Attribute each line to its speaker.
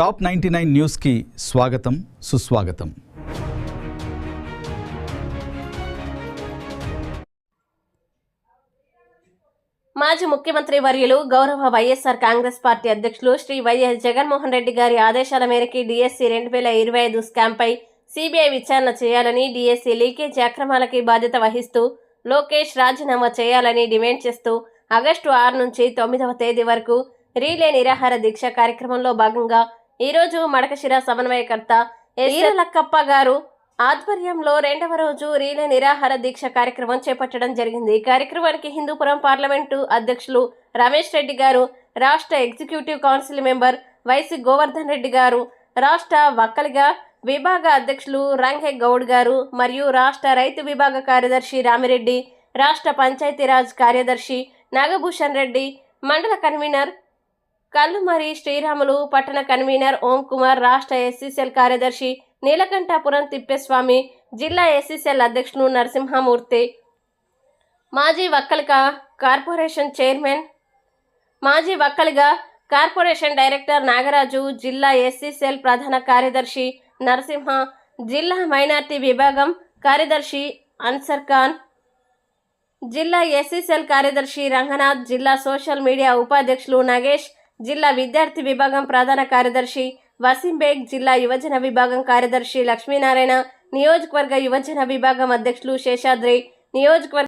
Speaker 1: Top 99 న్యూస్కి స్వాగతం సుస్వాగతం.
Speaker 2: మాజీ ముఖ్యమంత్రి వర్యులు గౌరవ వైఎస్ఆర్ కాంగ్రెస్ పార్టీ అధ్యక్షులు శ్రీ వైఎస్ జగన్మోహన్ రెడ్డి గారి ఆదేశాల మేరకు డిఎస్సి 2025 స్కామ్పై సిబిఐ విచారణ చేయాలని, డిఎస్సి లీకేజీ అక్రమాలకి బాధ్యత వహిస్తూ లోకేష్ రాజీనామా చేయాలని డిమాండ్ చేస్తూ ఆగస్టు 6 నుంచి 9వ తేదీ వరకు రీలే నిరాహార దీక్ష కార్యక్రమంలో భాగంగా ఈరోజు మడకశిర సమన్వయకర్త ఈరలక్కప్ప గారు ఆధ్వర్యంలో 2వ రోజు రీలే నిరాహార దీక్ష కార్యక్రమం చేపట్టడం జరిగింది. ఈ కార్యక్రమానికి హిందూపురం పార్లమెంటు అధ్యక్షులు రమేష్ రెడ్డి గారు, రాష్ట్ర executive council member YC Govardhan Reddy గారు, రాష్ట్ర వక్కలిగా విభాగ అధ్యక్షులు రంగే గౌడ్ గారు మరియు రాష్ట్ర రైతు విభాగ కార్యదర్శి రామిరెడ్డి, రాష్ట్ర పంచాయతీరాజ్ కార్యదర్శి నాగభూషణ్ రెడ్డి, మండల కన్వీనర్ కల్లుమరి శ్రీరాములు, పట్టణ కన్వీనర్ ఓం కుమార్, రాష్ట్ర ఎస్సీసెల్ కార్యదర్శి నీలకంఠాపురం తిప్పేస్వామి, జిల్లా ఎస్సీసెల్ అధ్యక్షులు నరసింహమూర్తి, మాజీ వక్కలిగా కార్పొరేషన్ చైర్మన్, మాజీ వక్కలిగా కార్పొరేషన్ డైరెక్టర్ నాగరాజు, జిల్లా ఎస్సీసెల్ ప్రధాన కార్యదర్శి నరసింహ, జిల్లా మైనార్టీ విభాగం కార్యదర్శి అన్సర్ ఖాన్, జిల్లా ఎస్సీసెల్ కార్యదర్శి రంగనాథ్, జిల్లా సోషల్ మీడియా ఉపాధ్యక్షులు నగేష్, జిల్లా విద్యార్థి విభాగం ప్రధాన కార్యదర్శి వసీంబేగ్, జిల్లా యువజన విభాగం కార్యదర్శి లక్ష్మీనారాయణ, నియోజకవర్గ యువజన విభాగం అధ్యక్షులు శేషాద్రి, నియోజకవర్గ